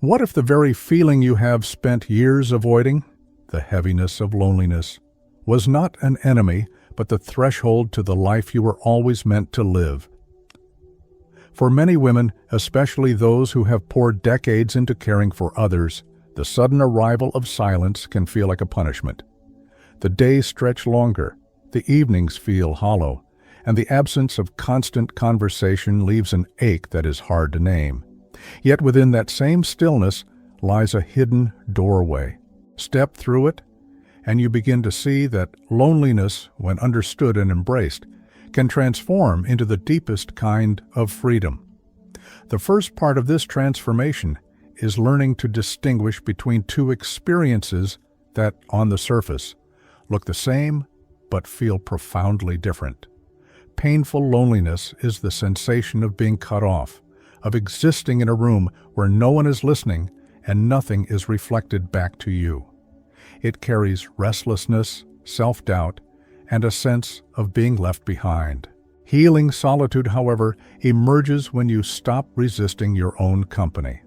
What if the very feeling you have spent years avoiding, the heaviness of loneliness, was not an enemy, but the threshold to the life you were always meant to live? For many women, especially those who have poured decades into caring for others, the sudden arrival of silence can feel like a punishment. The days stretch longer, the evenings feel hollow, and the absence of constant conversation leaves an ache that is hard to name. Yet within that same stillness lies a hidden doorway. Step through it, and you begin to see that loneliness, when understood and embraced, can transform into the deepest kind of freedom. The first part of this transformation is learning to distinguish between two experiences that, on the surface, look the same but feel profoundly different. Painful loneliness is the sensation of being cut off, of existing in a room where no one is listening and nothing is reflected back to you. It carries restlessness, self-doubt, and a sense of being left behind. Healing solitude, however, emerges when you stop resisting your own company.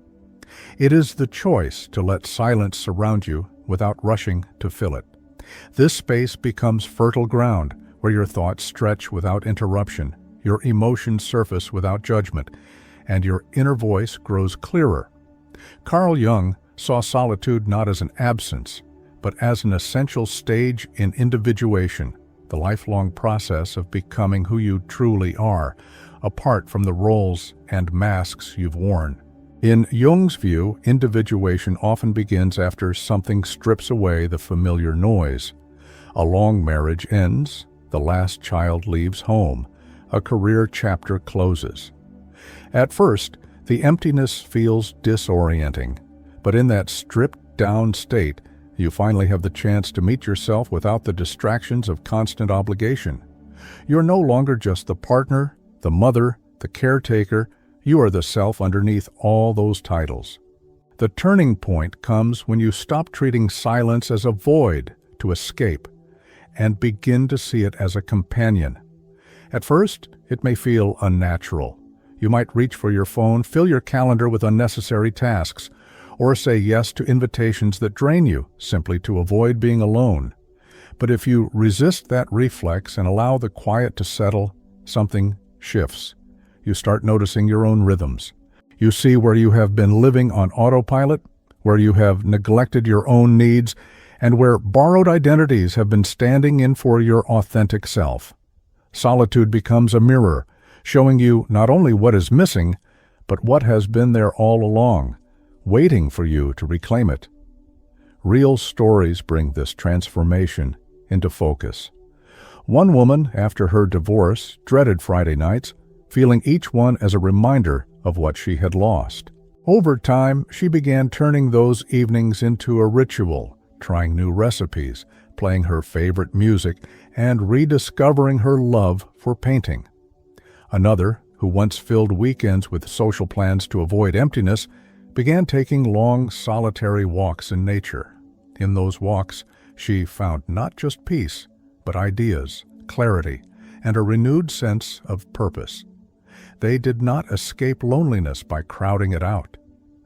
It is the choice to let silence surround you without rushing to fill it. This space becomes fertile ground where your thoughts stretch without interruption, your emotions surface without judgment, and your inner voice grows clearer. Carl Jung saw solitude not as an absence, but as an essential stage in individuation, the lifelong process of becoming who you truly are, apart from the roles and masks you've worn. In Jung's view, individuation often begins after something strips away the familiar noise. A long marriage ends, the last child leaves home, a career chapter closes. At first, the emptiness feels disorienting, but in that stripped-down state, you finally have the chance to meet yourself without the distractions of constant obligation. You're no longer just the partner, the mother, the caretaker. You are the self underneath all those titles. The turning point comes when you stop treating silence as a void to escape and begin to see it as a companion. At first, it may feel unnatural. You might reach for your phone, fill your calendar with unnecessary tasks, or say yes to invitations that drain you simply to avoid being alone. But if you resist that reflex and allow the quiet to settle, something shifts. You start noticing your own rhythms. You see where you have been living on autopilot, where you have neglected your own needs, and where borrowed identities have been standing in for your authentic self. Solitude becomes a mirror, showing you not only what is missing, but what has been there all along, waiting for you to reclaim it. Real stories bring this transformation into focus. One woman, after her divorce, dreaded Friday nights, feeling each one as a reminder of what she had lost. Over time, she began turning those evenings into a ritual, trying new recipes, playing her favorite music, and rediscovering her love for painting. Another, who once filled weekends with social plans to avoid emptiness, began taking long, solitary walks in nature. In those walks, she found not just peace, but ideas, clarity, and a renewed sense of purpose. They did not escape loneliness by crowding it out.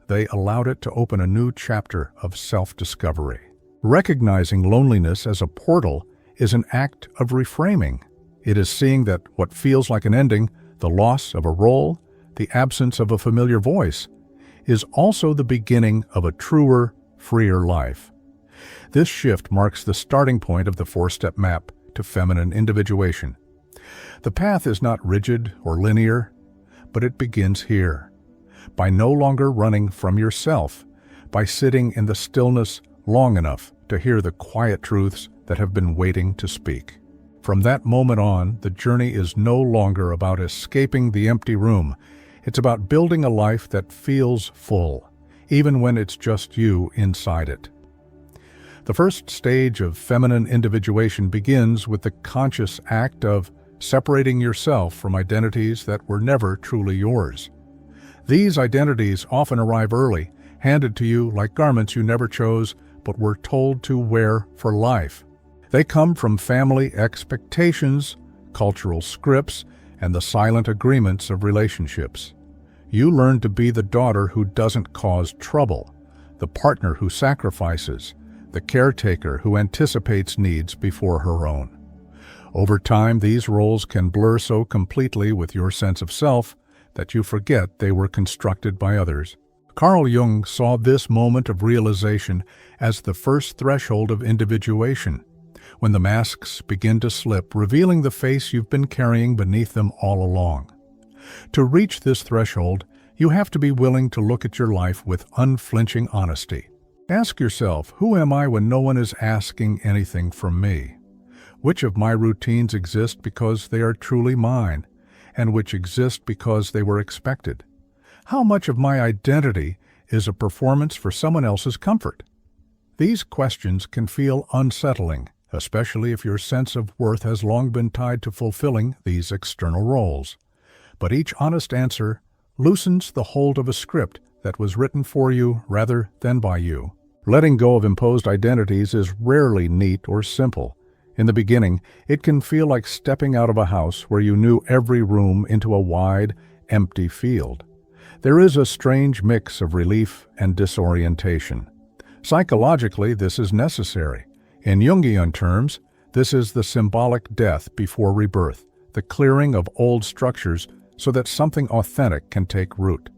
They allowed it to open a new chapter of self-discovery. Recognizing loneliness as a portal is an act of reframing. It is seeing that what feels like an ending, the loss of a role, the absence of a familiar voice, is also the beginning of a truer, freer life. This shift marks the starting point of the four-step map to feminine individuation. The path is not rigid or linear, but it begins here, by no longer running from yourself, by sitting in the stillness long enough to hear the quiet truths that have been waiting to speak. From that moment on, the journey is no longer about escaping the empty room. It's about building a life that feels full, even when it's just you inside it. The first stage of feminine individuation begins with the conscious act of separating yourself from identities that were never truly yours. These identities often arrive early, handed to you like garments you never chose but were told to wear for life. They come from family expectations, cultural scripts, and the silent agreements of relationships. You learn to be the daughter who doesn't cause trouble, the partner who sacrifices, the caretaker who anticipates needs before her own. Over time, these roles can blur so completely with your sense of self that you forget they were constructed by others. Carl Jung saw this moment of realization as the first threshold of individuation, when the masks begin to slip, revealing the face you've been carrying beneath them all along. To reach this threshold, you have to be willing to look at your life with unflinching honesty. Ask yourself, who am I when no one is asking anything from me? Which of my routines exist because they are truly mine, and which exist because they were expected? How much of my identity is a performance for someone else's comfort? These questions can feel unsettling, especially if your sense of worth has long been tied to fulfilling these external roles. But each honest answer loosens the hold of a script that was written for you rather than by you. Letting go of imposed identities is rarely neat or simple. In the beginning, it can feel like stepping out of a house where you knew every room into a wide, empty field. There is a strange mix of relief and disorientation. Psychologically, this is necessary. In Jungian terms, this is the symbolic death before rebirth, the clearing of old structures so that something authentic can take root.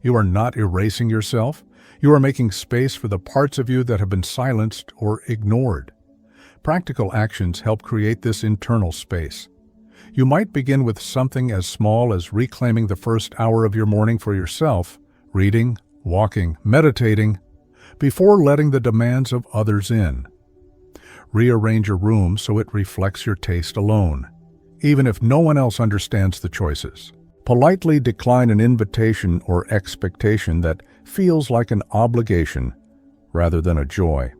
You are not erasing yourself. You are making space for the parts of you that have been silenced or ignored. Practical actions help create this internal space. You might begin with something as small as reclaiming the first hour of your morning for yourself, reading, walking, meditating, before letting the demands of others in. Rearrange your room so it reflects your taste alone, even if no one else understands the choices. Politely decline an invitation or expectation that feels like an obligation rather than a joy.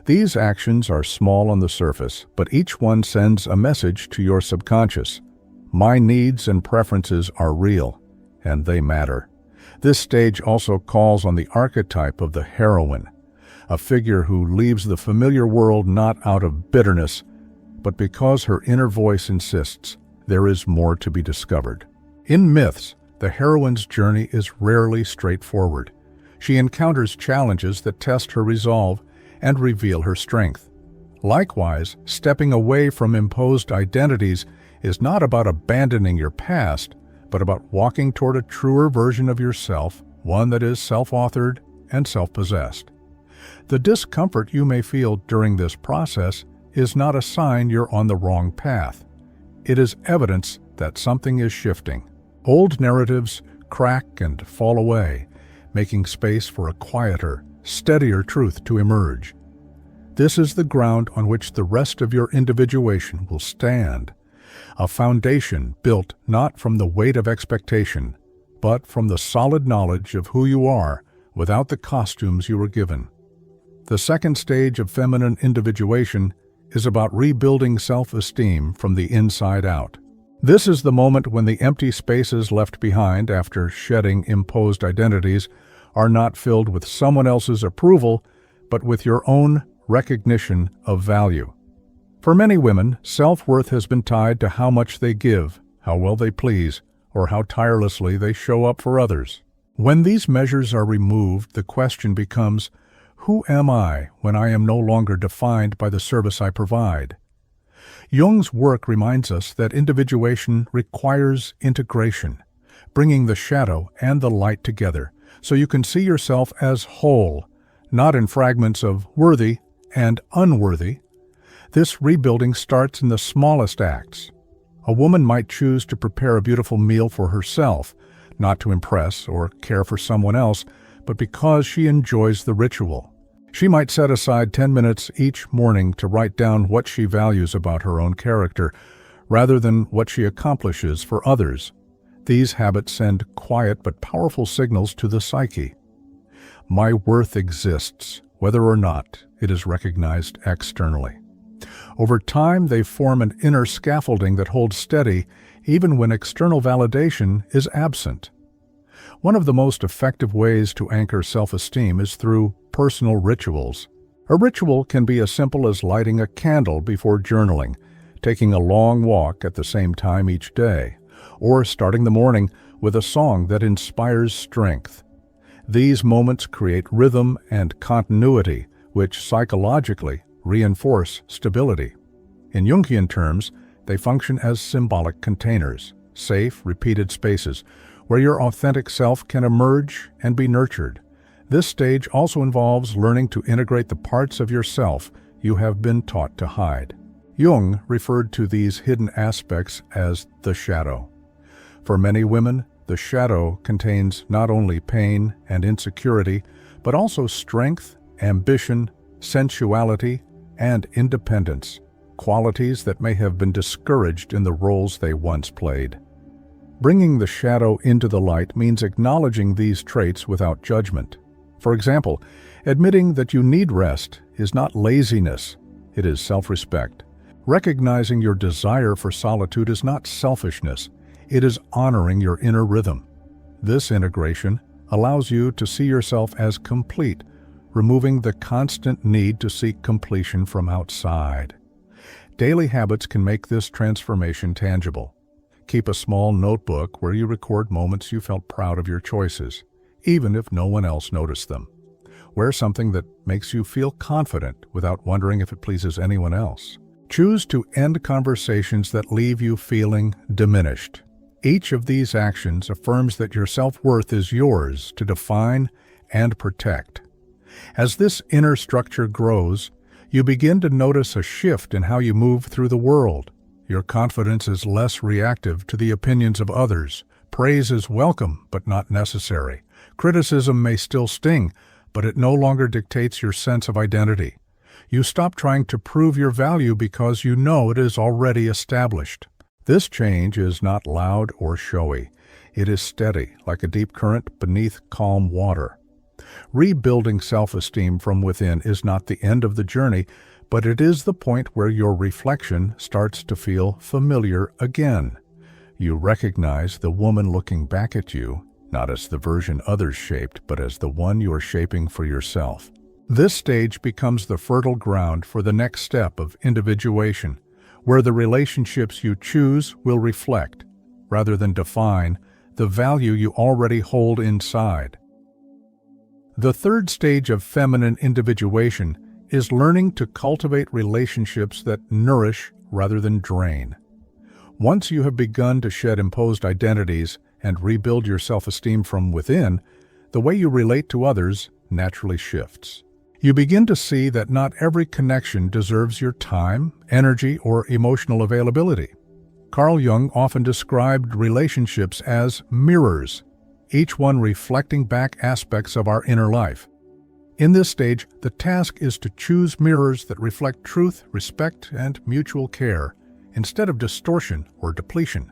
These actions are small on the surface, but each one sends a message to your subconscious. My needs and preferences are real, and they matter. This stage also calls on the archetype of the heroine, a figure who leaves the familiar world not out of bitterness, but because her inner voice insists there is more to be discovered. In myths, the heroine's journey is rarely straightforward. She encounters challenges that test her resolve and reveal her strength. Likewise, stepping away from imposed identities is not about abandoning your past, but about walking toward a truer version of yourself, one that is self-authored and self-possessed. The discomfort you may feel during this process is not a sign you're on the wrong path. It is evidence that something is shifting. Old narratives crack and fall away, making space for a quieter, steadier truth to emerge. This is the ground on which the rest of your individuation will stand, a foundation built not from the weight of expectation, but from the solid knowledge of who you are without the costumes you were given. The second stage of feminine individuation is about rebuilding self-esteem from the inside out. This is the moment when the empty spaces left behind after shedding imposed identities are not filled with someone else's approval, but with your own recognition of value. For many women, self-worth has been tied to how much they give, how well they please, or how tirelessly they show up for others. When these measures are removed, the question becomes, who am I when I am no longer defined by the service I provide? Jung's work reminds us that individuation requires integration, bringing the shadow and the light together, so you can see yourself as whole, not in fragments of worthy and unworthy. This rebuilding starts in the smallest acts. A woman might choose to prepare a beautiful meal for herself, not to impress or care for someone else, but because she enjoys the ritual. She might set aside 10 minutes each morning to write down what she values about her own character, rather than what she accomplishes for others. These habits send quiet but powerful signals to the psyche. My worth exists, whether or not it is recognized externally. Over time, they form an inner scaffolding that holds steady even when external validation is absent. One of the most effective ways to anchor self-esteem is through personal rituals. A ritual can be as simple as lighting a candle before journaling, taking a long walk at the same time each day, or starting the morning with a song that inspires strength. These moments create rhythm and continuity, which psychologically reinforce stability. In Jungian terms, they function as symbolic containers, safe, repeated spaces, where your authentic self can emerge and be nurtured. This stage also involves learning to integrate the parts of yourself you have been taught to hide. Jung referred to these hidden aspects as the shadow. For many women, the shadow contains not only pain and insecurity, but also strength, ambition, sensuality, and independence, qualities that may have been discouraged in the roles they once played. Bringing the shadow into the light means acknowledging these traits without judgment. For example, admitting that you need rest is not laziness, it is self-respect. Recognizing your desire for solitude is not selfishness, it is honoring your inner rhythm. This integration allows you to see yourself as complete, removing the constant need to seek completion from outside. Daily habits can make this transformation tangible. Keep a small notebook where you record moments you felt proud of your choices, even if no one else noticed them. Wear something that makes you feel confident without wondering if it pleases anyone else. Choose to end conversations that leave you feeling diminished. Each of these actions affirms that your self-worth is yours to define and protect. As this inner structure grows, you begin to notice a shift in how you move through the world. Your confidence is less reactive to the opinions of others. Praise is welcome, but not necessary. Criticism may still sting, but it no longer dictates your sense of identity. You stop trying to prove your value because you know it is already established. This change is not loud or showy. It is steady, like a deep current beneath calm water. Rebuilding self-esteem from within is not the end of the journey, but it is the point where your reflection starts to feel familiar again. You recognize the woman looking back at you, not as the version others shaped, but as the one you are shaping for yourself. This stage becomes the fertile ground for the next step of individuation, where the relationships you choose will reflect, rather than define, the value you already hold inside. The third stage of feminine individuation is learning to cultivate relationships that nourish rather than drain. Once you have begun to shed imposed identities and rebuild your self-esteem from within, the way you relate to others naturally shifts. You begin to see that not every connection deserves your time, energy, or emotional availability. Carl Jung often described relationships as mirrors, each one reflecting back aspects of our inner life. In this stage, the task is to choose mirrors that reflect truth, respect, and mutual care, instead of distortion or depletion.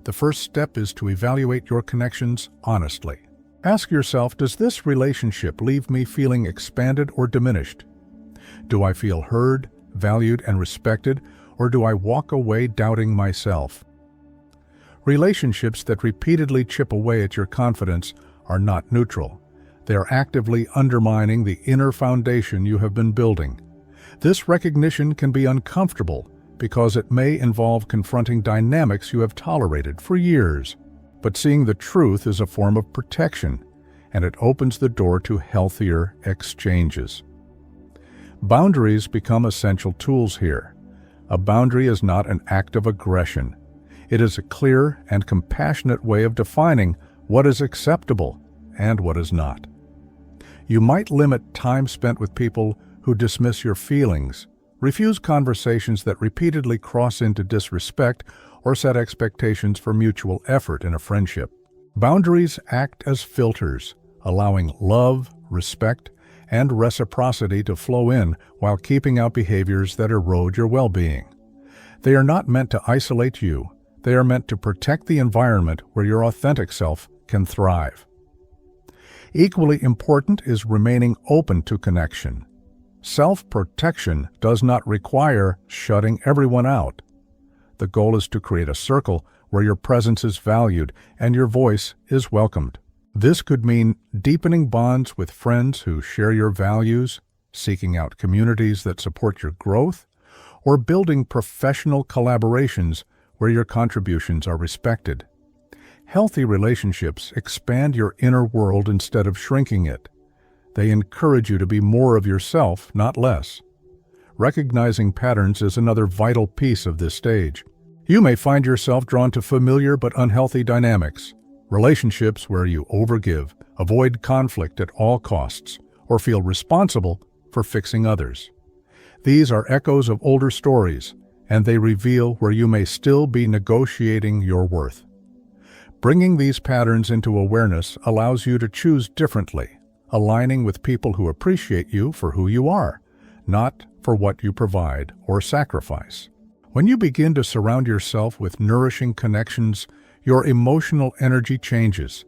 The first step is to evaluate your connections honestly. Ask yourself, does this relationship leave me feeling expanded or diminished? Do I feel heard, valued, and respected, or do I walk away doubting myself? Relationships that repeatedly chip away at your confidence are not neutral. They are actively undermining the inner foundation you have been building. This recognition can be uncomfortable because it may involve confronting dynamics you have tolerated for years. But seeing the truth is a form of protection, and it opens the door to healthier exchanges. Boundaries become essential tools here. A boundary is not an act of aggression. It is a clear and compassionate way of defining what is acceptable and what is not. You might limit time spent with people who dismiss your feelings, refuse conversations that repeatedly cross into disrespect, or set expectations for mutual effort in a friendship. Boundaries act as filters, allowing love, respect, and reciprocity to flow in while keeping out behaviors that erode your well-being. They are not meant to isolate you. They are meant to protect the environment where your authentic self can thrive. Equally important is remaining open to connection. Self-protection does not require shutting everyone out. The goal is to create a circle where your presence is valued and your voice is welcomed. This could mean deepening bonds with friends who share your values, seeking out communities that support your growth, or building professional collaborations where your contributions are respected. Healthy relationships expand your inner world instead of shrinking it. They encourage you to be more of yourself, not less. Recognizing patterns is another vital piece of this stage. You may find yourself drawn to familiar but unhealthy dynamics, relationships where you overgive, avoid conflict at all costs, or feel responsible for fixing others. These are echoes of older stories, and they reveal where you may still be negotiating your worth. Bringing these patterns into awareness allows you to choose differently, aligning with people who appreciate you for who you are, not for what you provide or sacrifice. When you begin to surround yourself with nourishing connections, your emotional energy changes.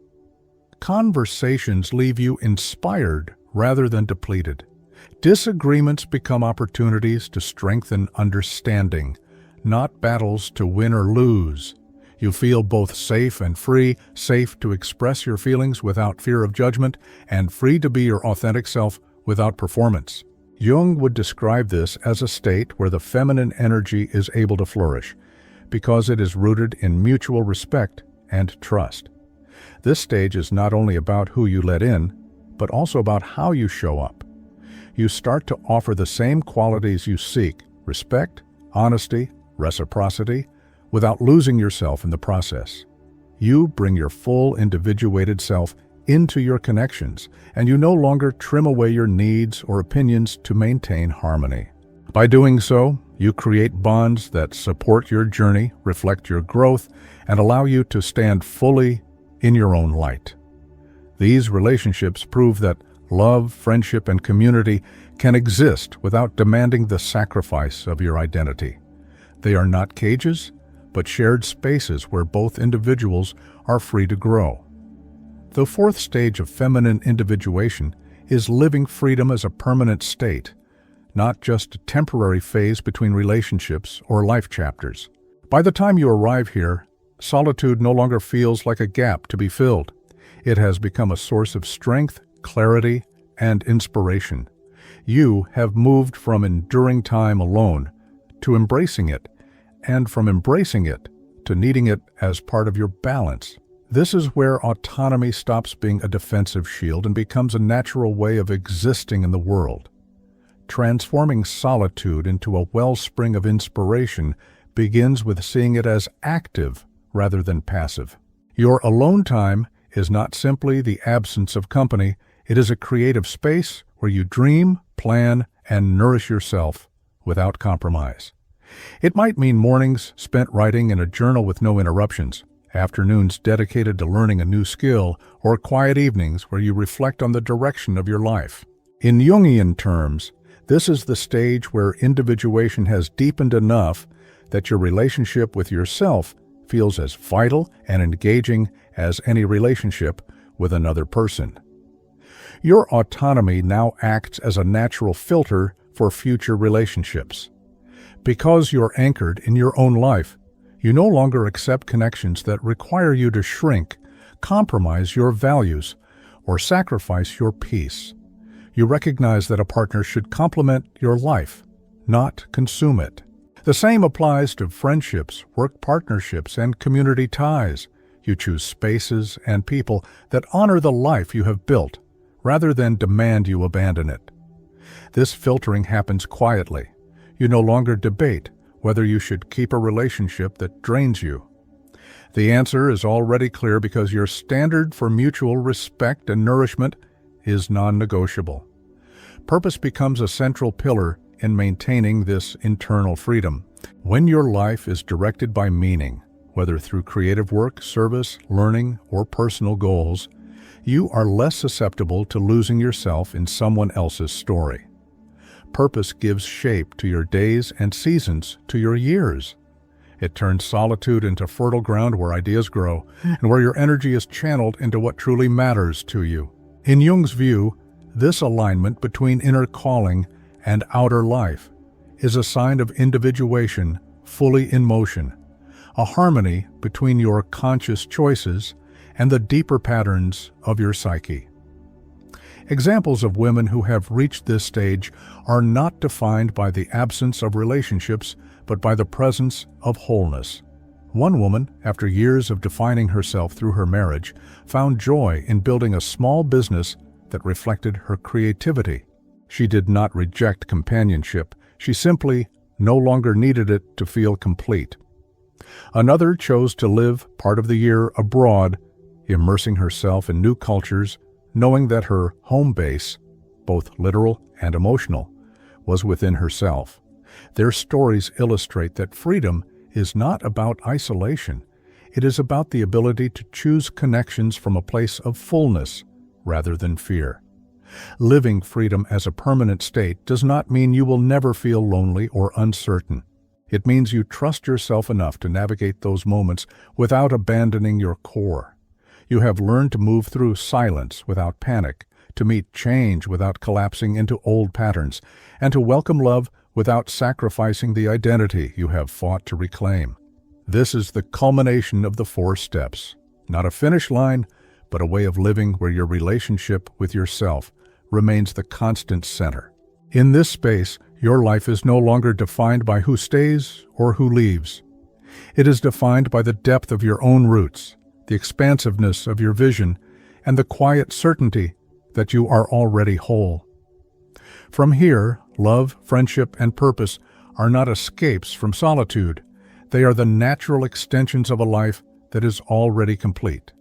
Conversations leave you inspired rather than depleted. Disagreements become opportunities to strengthen understanding, not battles to win or lose. You feel both safe and free, safe to express your feelings without fear of judgment, and free to be your authentic self without performance. Jung would describe this as a state where the feminine energy is able to flourish, because it is rooted in mutual respect and trust. This stage is not only about who you let in, but also about how you show up. You start to offer the same qualities you seek: respect, honesty, reciprocity, without losing yourself in the process. You bring your full individuated self into your connections, and you no longer trim away your needs or opinions to maintain harmony. By doing so, you create bonds that support your journey, reflect your growth, and allow you to stand fully in your own light. These relationships prove that love, friendship, and community can exist without demanding the sacrifice of your identity. They are not cages, but shared spaces where both individuals are free to grow. The fourth stage of feminine individuation is living freedom as a permanent state, not just a temporary phase between relationships or life chapters. By the time you arrive here, solitude no longer feels like a gap to be filled. It has become a source of strength, clarity, and inspiration. You have moved from enduring time alone to embracing it, and from embracing it to needing it as part of your balance. This is where autonomy stops being a defensive shield and becomes a natural way of existing in the world. Transforming solitude into a wellspring of inspiration begins with seeing it as active rather than passive. Your alone time is not simply the absence of company, it is a creative space where you dream, plan, and nourish yourself without compromise. It might mean mornings spent writing in a journal with no interruptions, afternoons dedicated to learning a new skill, or quiet evenings where you reflect on the direction of your life. In Jungian terms, this is the stage where individuation has deepened enough that your relationship with yourself feels as vital and engaging as any relationship with another person. Your autonomy now acts as a natural filter for future relationships. Because you're anchored in your own life, you no longer accept connections that require you to shrink, compromise your values, or sacrifice your peace. You recognize that a partner should complement your life, not consume it. The same applies to friendships, work partnerships, and community ties. You choose spaces and people that honor the life you have built, rather than demand you abandon it. This filtering happens quietly. You no longer debate whether you should keep a relationship that drains you. The answer is already clear because your standard for mutual respect and nourishment is non-negotiable. Purpose becomes a central pillar in maintaining this internal freedom. When your life is directed by meaning, whether through creative work, service, learning, or personal goals, you are less susceptible to losing yourself in someone else's story. Purpose gives shape to your days and seasons to your years. It turns solitude into fertile ground where ideas grow and where your energy is channeled into what truly matters to you. In Jung's view, this alignment between inner calling and outer life is a sign of individuation fully in motion, a harmony between your conscious choices and the deeper patterns of your psyche. Examples of women who have reached this stage are not defined by the absence of relationships, but by the presence of wholeness. One woman, after years of defining herself through her marriage, found joy in building a small business that reflected her creativity. She did not reject companionship, she simply no longer needed it to feel complete. Another chose to live part of the year abroad, immersing herself in new cultures, knowing that her home base, both literal and emotional, was within herself. Their stories illustrate that freedom is not about isolation. It is about the ability to choose connections from a place of fullness rather than fear. Living freedom as a permanent state does not mean you will never feel lonely or uncertain. It means you trust yourself enough to navigate those moments without abandoning your core. You have learned to move through silence without panic, to meet change without collapsing into old patterns, and to welcome love without sacrificing the identity you have fought to reclaim. This is the culmination of the 4 steps, not a finish line, but a way of living where your relationship with yourself remains the constant center. In this space, your life is no longer defined by who stays or who leaves. It is defined by the depth of your own roots, the expansiveness of your vision, and the quiet certainty that you are already whole. From here, love, friendship, and purpose are not escapes from solitude. They are the natural extensions of a life that is already complete.